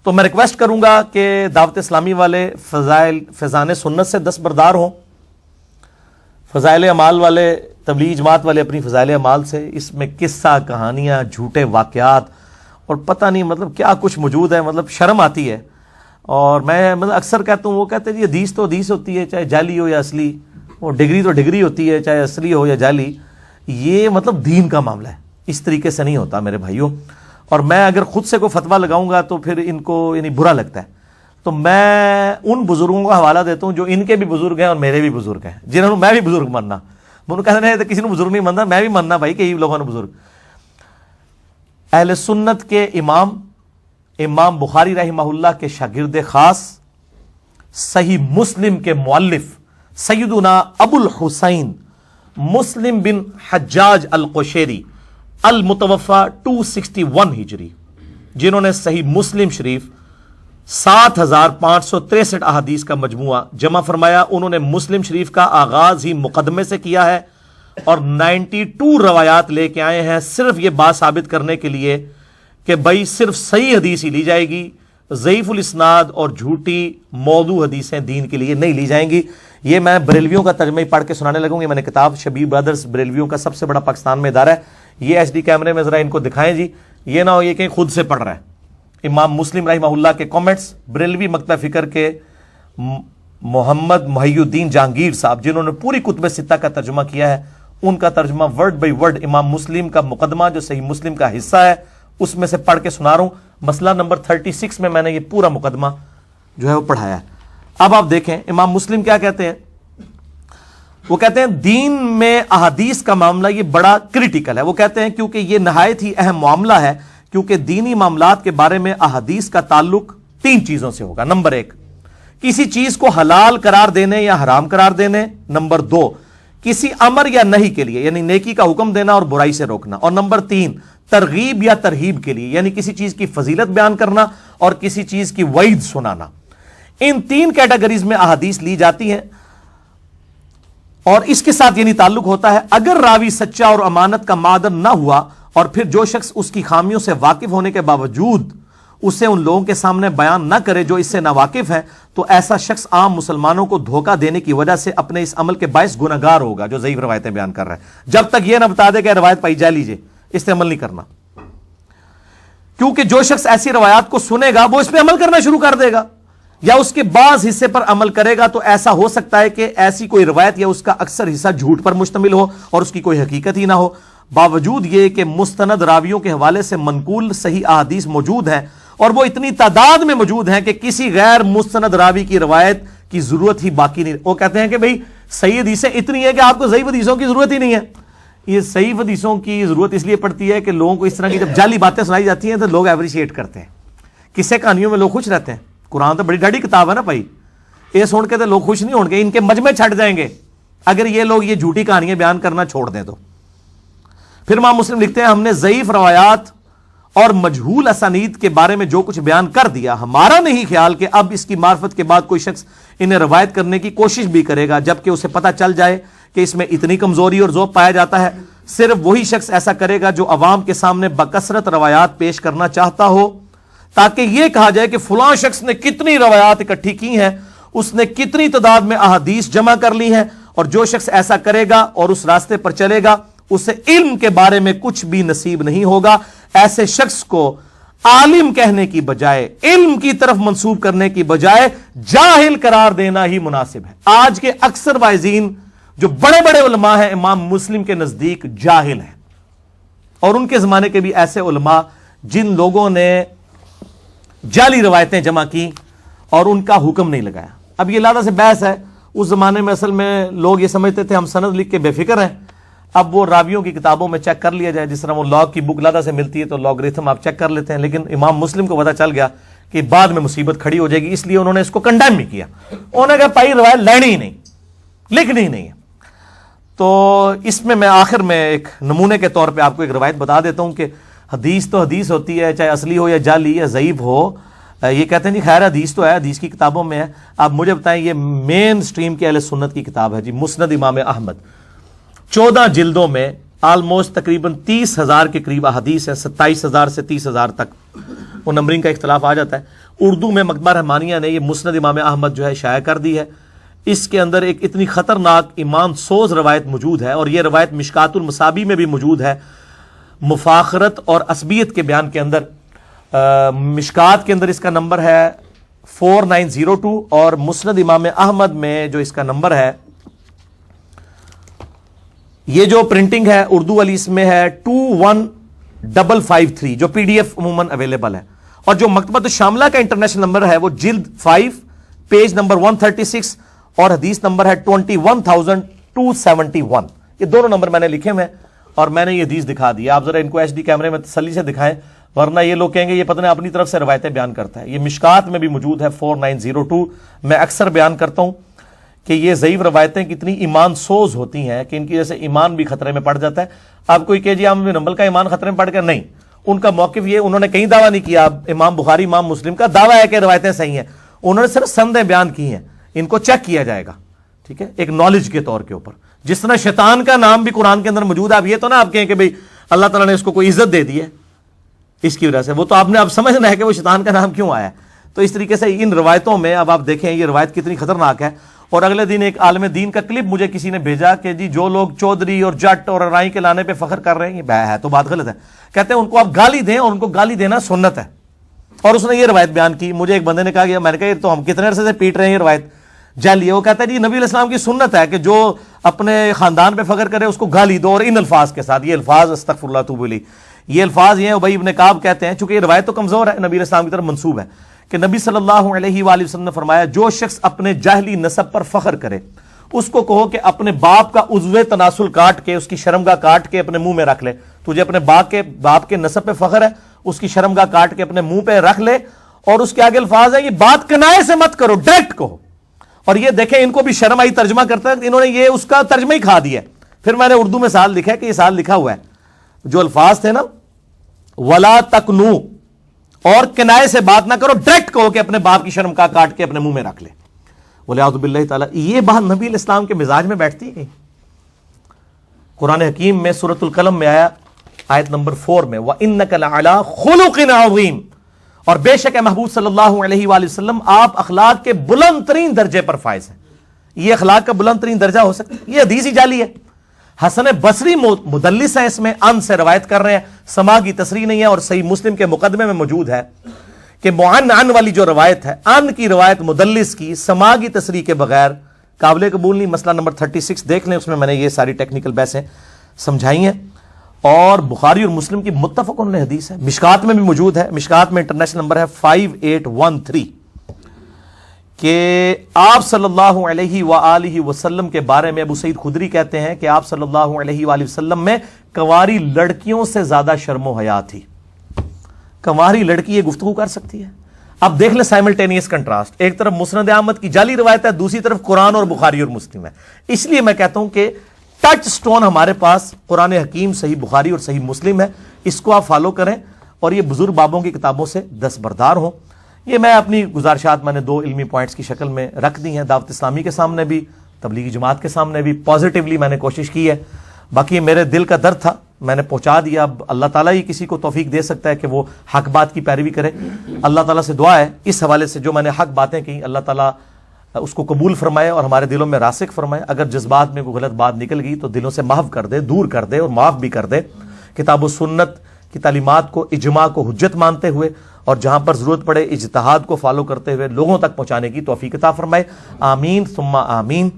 تو میں ریکویسٹ کروں گا کہ دعوت اسلامی والے فیضان سنت سے دستبردار ہوں، فضائل اعمال والے، تبلیغ جماعت والے اپنی فضائل اعمال سے. اس میں قصہ کہانیاں، جھوٹے واقعات اور پتہ نہیں مطلب کیا کچھ موجود ہے، مطلب شرم آتی ہے. اور میں مطلب اکثر کہتا ہوں، وہ کہتے ہیں جی حدیث تو حدیث ہوتی ہے چاہے جعلی ہو یا اصلی، وہ ڈگری تو ڈگری ہوتی ہے چاہے اصلی ہو یا جعلی. یہ مطلب دین کا معاملہ ہے، اس طریقے سے نہیں ہوتا میرے بھائیوں. اور میں اگر خود سے کوئی فتویٰ لگاؤں گا تو پھر ان کو یعنی برا لگتا ہے. تو میں ان بزرگوں کا حوالہ دیتا ہوں جو ان کے بھی بزرگ ہیں اور میرے بھی بزرگ ہیں، جنہوں نے میں بھی بزرگ ماننا. انہوں کہتے ہیں کسی نے بزرگ نہیں ماننا، میں بھی ماننا بھائی کہ یہ لوگوں نے بزرگ. اہل سنت کے امام بخاری رحمہ اللہ کے شاگرد خاص، صحیح مسلم کے مؤلف سیدنا ابو الحسین مسلم بن حجاج القشیری المتوفى 261 ہجری، جنہوں نے صحیح مسلم شریف 7563 احادیث کا مجموعہ جمع فرمایا. انہوں نے مسلم شریف کا آغاز ہی مقدمے سے کیا ہے اور 92 روایات لے کے آئے ہیں، صرف یہ بات ثابت کرنے کے لیے کہ بھائی صرف صحیح حدیث ہی لی جائے گی، ضعیف الاسناد اور جھوٹی موضوع حدیثیں دین کے لیے نہیں لی جائیں گی. یہ میں بریلویوں کا ترجمہ ہی پڑھ کے سنانے لگوں گی. میں نے کتاب شبیر برادرز بریلویوں کا سب سے بڑا پاکستان میں ادارہ ہے. یہ ایچ ڈی کیمرے میں ذرا ان کو دکھائیں جی، یہ نہ ہو یہ کہ خود سے پڑھ رہا ہے. امام مسلم رحمہ اللہ کے کامنٹس، بریلوی مکتبہ فکر کے محمد محی الدین جہانگیر صاحب جنہوں نے پوری کتب ستہ کا ترجمہ کیا ہے، ان کا ترجمہ ورڈ بائی ورڈ امام مسلم کا مقدمہ جو صحیح مسلم کا حصہ ہے اس میں سے پڑھ کے سنا رہا ہوں. مسئلہ نمبر 36 میں نے یہ پورا مقدمہ جو ہے وہ پڑھایا ہے. اب آپ دیکھیں امام مسلم کیا کہتے ہیں. وہ کہتے ہیں دین میں احادیث کا معاملہ یہ بڑا کریٹیکل ہے. وہ کہتے ہیں کیونکہ یہ نہایت ہی اہم معاملہ ہے، کیونکہ دینی معاملات کے بارے میں احادیث کا تعلق 3 چیزوں سے ہوگا. نمبر 1، کسی چیز کو حلال قرار دینے یا حرام قرار دینے. نمبر 2، کسی امر یا نہی کے لیے یعنی نیکی کا حکم دینا اور برائی سے روکنا. اور نمبر 3، ترغیب یا ترہیب کے لیے یعنی کسی چیز کی فضیلت بیان کرنا اور کسی چیز کی وعید سنانا. ان 3 کیٹیگریز میں احادیث لی جاتی ہیں اور اس کے ساتھ یعنی تعلق ہوتا ہے اگر راوی سچا اور امانت کا معدن نہ ہوا اور پھر جو شخص اس کی خامیوں سے واقف ہونے کے باوجود اسے ان لوگوں کے سامنے بیان نہ کرے جو اس سے ناواقف ہیں، تو ایسا شخص عام مسلمانوں کو دھوکہ دینے کی وجہ سے اپنے اس عمل کے باعث گنہگار ہوگا جو ضعیف روایتیں بیان کر رہا ہے. جب تک یہ نہ بتا دے کہ روایت پائی جا لیجیے، اس پہ عمل نہیں کرنا. کیونکہ جو شخص ایسی روایات کو سنے گا وہ اس پہ عمل کرنا شروع کر دے گا یا اس کے بعض حصے پر عمل کرے گا، تو ایسا ہو سکتا ہے کہ ایسی کوئی روایت یا اس کا اکثر حصہ جھوٹ پر مشتمل ہو اور اس کی کوئی حقیقت ہی نہ ہو. باوجود یہ کہ مستند راویوں کے حوالے سے منقول صحیح احادیث موجود ہیں اور وہ اتنی تعداد میں موجود ہیں کہ کسی غیر مستند راوی کی روایت کی ضرورت ہی باقی نہیں. وہ کہتے ہیں کہ بھئی صحیح حدیثیں اتنی ہیں کہ آپ کو ضعیف حدیثوں کی ضرورت ہی نہیں ہے. یہ صحیح حدیثوں کی ضرورت اس لیے پڑتی ہے کہ لوگوں کو اس طرح کی جب جعلی باتیں سنائی جاتی ہیں تو لوگ ایپریشیٹ کرتے ہیں. قصے کہانیوں میں لوگ خوش رہتے ہیں. قرآن تو بڑی ڈاڑی کتاب ہے نا بھائی، یہ سن کے تو لوگ خوش نہیں ہوں گے، ان کے مجمع چھٹ جائیں گے اگر یہ لوگ یہ جھوٹی کہانیاں بیان کرنا چھوڑ دیں تو. پھر امام مسلم لکھتے ہیں ہم نے ضعیف روایات اور مجہول اسانید کے بارے میں جو کچھ بیان کر دیا، ہمارا نہیں خیال کہ اب اس کی معرفت کے بعد کوئی شخص انہیں روایت کرنے کی کوشش بھی کرے گا جبکہ اسے پتہ چل جائے کہ اس میں اتنی کمزوری اور ذوق پایا جاتا ہے. صرف وہی شخص ایسا کرے گا جو عوام کے سامنے بکثرت روایات پیش کرنا چاہتا ہو تاکہ یہ کہا جائے کہ فلاں شخص نے کتنی روایات اکٹھی کی ہیں، اس نے کتنی تعداد میں احادیث جمع کر لی ہیں. اور جو شخص ایسا کرے گا اور اس راستے پر چلے گا اسے علم کے بارے میں کچھ بھی نصیب نہیں ہوگا. ایسے شخص کو عالم کہنے کی بجائے، علم کی طرف منسوب کرنے کی بجائے جاہل قرار دینا ہی مناسب ہے. آج کے اکثر واعظین جو بڑے بڑے علماء ہیں امام مسلم کے نزدیک جاہل ہیں، اور ان کے زمانے کے بھی ایسے علماء جن لوگوں نے جعلی روایتیں جمع کی اور ان کا حکم نہیں لگایا. اب یہ لادہ سے بحث ہے. اس زمانے میں اصل میں لوگ یہ سمجھتے تھے ہم سند لکھ کے بے فکر ہیں. اب وہ راویوں کی کتابوں میں چیک کر لیا جائے، جس طرح وہ لاگ کی بک لادہ سے ملتی ہے تو لاگریتھم آپ چیک کر لیتے ہیں. لیکن امام مسلم کو پتہ چل گیا کہ بعد میں مصیبت کھڑی ہو جائے گی، اس لیے انہوں نے اس کو کنڈیم بھی کیا. انہوں نے کہا پائی روایت لینی ہی نہیں، لکھنی ہی نہیں ہے. تو اس میں آخر میں ایک نمونے کے طور پہ آپ کو ایک روایت بتا دیتا ہوں کہ حدیث تو حدیث ہوتی ہے، چاہے اصلی ہو یا جعلی یا ضعیف ہو. یہ کہتے ہیں جی خیر حدیث تو ہے، حدیث کی کتابوں میں ہے. آپ مجھے بتائیں، یہ مین سٹریم کے اہل سنت کی کتاب ہے جی، مسند امام احمد، 14 جلدوں میں آلموسٹ تقریباً 30,000 کے قریب احادیث ہیں، 27,000 سے 30,000 تک وہ نمبرنگ کا اختلاف آ جاتا ہے۔ اردو میں مکتبہ رحمانیہ نے یہ مسند امام احمد جو ہے شائع کر دی ہے۔ اس کے اندر ایک اتنی خطرناک ایمان سوز روایت موجود ہے، اور یہ روایت مشکات المصابی میں بھی موجود ہے، مفاخرت اور عصبیت کے بیان کے اندر۔ مشکات کے اندر اس کا نمبر ہے 4902، اور مسند امام احمد میں جو اس کا نمبر ہے، یہ جو پرنٹنگ ہے اردو والی، اس میں ہے 21553، جو پی ڈی ایف عموماً اویلیبل ہے۔ اور جو مکتبۃ الشاملہ کا انٹرنیشنل نمبر ہے وہ جلد 5 پیج نمبر 136 اور حدیث نمبر ہے 21271۔ یہ دونوں نمبر میں نے لکھے ہوئے ہیں اور میں نے یہ حدیث دکھا دی۔ آپ ذرا ان کو ایچ ڈی کیمرے میں تسلی سے دکھائیں، ورنہ یہ لوگ کہیں گے یہ پتہ نہیں اپنی طرف سے روایتیں بیان کرتا ہے۔ یہ مشکات میں بھی موجود ہے 4902۔ میں اکثر بیان کرتا ہوں کہ یہ ضعیف روایتیں کتنی ایمان سوز ہوتی ہیں کہ ان کی وجہ سے ایمان بھی خطرے میں پڑ جاتا ہے۔ اب کوئی کہ جی امام بن حنبل کا ایمان خطرے میں پڑ گیا، نہیں، ان کا موقف یہ، انہوں نے کہیں دعویٰ نہیں کیا امام بخاری امام مسلم کا دعویٰ ہے کہ روایتیں صحیح ہیں، انہوں نے صرف سندیں بیان کی ہیں، ان کو چیک کیا جائے گا، ٹھیک ہے، ایک نالج کے طور کے اوپر۔ جس طرح شیطان کا نام بھی قرآن کے اندر موجود ہے، اب یہ تو نہ آپ کہیں کہ بھئی اللہ تعالیٰ نے اس کو کوئی عزت دے دی ہے اس کی وجہ سے، وہ تو آپ نے اب سمجھنا ہے کہ وہ شیطان کا نام کیوں آیا ہے۔ تو اس طریقے سے ان روایتوں میں اب آپ دیکھیں یہ روایت کتنی خطرناک ہے۔ اور اگلے دن ایک عالم دین کا کلپ مجھے کسی نے بھیجا کہ جی جو لوگ چودھری اور جٹ اور رائی کے لانے پہ فخر کر رہے ہیں، یہ ہے تو بات غلط ہے، کہتے ہیں ان کو آپ گالی دیں، اور ان کو گالی دینا سنت ہے۔ اور اس نے یہ روایت بیان کی، مجھے ایک بندے نے کہا کہ میں نے کہا یہ تو ہم کتنے عرصے سے پیٹ رہے ہیں، یہ روایت جعلی ہے۔ وہ کہتا ہے جی نبی علیہ السلام کی سنت ہے کہ جو اپنے خاندان پہ فخر کرے اس کو گالی دو، اور ان الفاظ کے ساتھ۔ یہ الفاظ استغفر اللہ توب الیہ، یہ الفاظ یہ ابی ابن کعب کہتے ہیں، چونکہ یہ روایت تو کمزور ہے، نبی علیہ السلام کی طرف منسوب ہے، کہ نبی صلی اللہ علیہ وآلہ وسلم نے فرمایا جو شخص اپنے جاہلی نسب پر فخر کرے اس کو کہو کہ اپنے باپ کا عضو تناسل کاٹ کے، اس کی شرمگاہ کاٹ کے اپنے منہ میں رکھ لے۔ تجھے اپنے باپ کے نسب پہ فخر ہے، اس کی شرمگاہ کاٹ کے اپنے منہ پہ رکھ لے۔ اور اس کے آگے الفاظ ہے یہ بات کنائے سے مت کرو، ڈائریکٹ کہو۔ اور یہ دیکھیں ان کو بھی شرم آئی ترجمہ کرتا ہے، انہوں نے یہ اس کا ترجمہ ہی کھا دیا۔ پھر میں نے اردو میں سال لکھا ہے کہ یہ سال لکھا ہوا ہے، جو الفاظ تھے نا ولا تکنو، اور کنائے سے بات نہ کرو، ڈائریکٹ کہو کہ اپنے باپ کی شرم کا کاٹ کے اپنے منہ میں رکھ لے۔ وَلِعَوْذُ بِاللَّهِ تعالیٰ، یہ بات نبی علیہ السلام کے مزاج میں بیٹھتی ہے۔ قرآن حکیم میں سورۃ القلم میں آیا آیت نمبر 4 میں وَإِنَّكَ لَعَلَىٰ خُلُقٍ عَظِيمٍ، اور بے شک اے محبوب صلی اللہ علیہ وآلہ وسلم آپ اخلاق کے بلند ترین درجے پر فائز ہیں۔ یہ اخلاق کا بلند ترین درجہ ہو سکتا ہے؟ یہ حدیث ہی جعلی ہے۔ حسن بصری مدلس ہیں، اس میں ان سے روایت کر رہے ہیں، سما کی تصریح نہیں ہے، اور صحیح مسلم کے مقدمے میں موجود ہے کہ معن والی جو روایت ہے، ان کی روایت مدلس کی سما کی تصریح کے بغیر قابل قبول نہیں۔ مسئلہ نمبر 36 دیکھ لیں، اس میں نے یہ ساری ٹیکنیکل بحثیں سمجھائی ہیں۔ اور بخاری اور مسلم کی متفق علیہ حدیث ہے، مشکات میں بھی موجود ہے، مشکات میں انٹرنیشنل نمبر ہے 5813، کہ آپ صلی اللہ علیہ وآلہ وسلم کے بارے میں ابو سعید خدری کہتے ہیں کہ آپ صلی اللہ علیہ وآلہ وسلم میں کنواری لڑکیوں سے زیادہ شرم و حیا تھی۔ کنواری لڑکی یہ گفتگو کر سکتی ہے؟ اب دیکھ لیں سائملٹینیس کنٹراسٹ، ایک طرف مسند احمد کی جعلی روایت ہے، دوسری طرف قرآن اور بخاری اور مسلم ہے۔ اس لیے میں کہتا ہوں کہ ٹچ سٹون ہمارے پاس قرآن حکیم، صحیح بخاری اور صحیح مسلم ہے، اس کو آپ فالو کریں اور یہ بزرگ بابوں کی کتابوں سے دستبردار ہوں۔ یہ میں اپنی گزارشات میں نے 2 علمی پوائنٹس کی شکل میں رکھ دی ہیں، دعوت اسلامی کے سامنے بھی، تبلیغی جماعت کے سامنے بھی، پازیٹیولی میں نے کوشش کی ہے۔ باقی میرے دل کا درد تھا، میں نے پہنچا دیا۔ اب اللہ تعالیٰ ہی کسی کو توفیق دے سکتا ہے کہ وہ حق بات کی پیروی کرے۔ اللہ تعالیٰ سے دعا ہے اس حوالے سے جو میں نے حق باتیں کی، اللہ تعالیٰ اس کو قبول فرمائے اور ہمارے دلوں میں راسخ فرمائے۔ اگر جذبات میں کوئی غلط بات نکل گئی تو دلوں سے محو کر دے، دور کر دے اور معاف بھی کر دے۔ کتاب و سنت کی تعلیمات کو، اجماع کو حجت مانتے ہوئے اور جہاں پر ضرورت پڑے اجتہاد کو فالو کرتے ہوئے لوگوں تک پہنچانے کی توفیق عطا فرمائے۔ آمین ثم آمین۔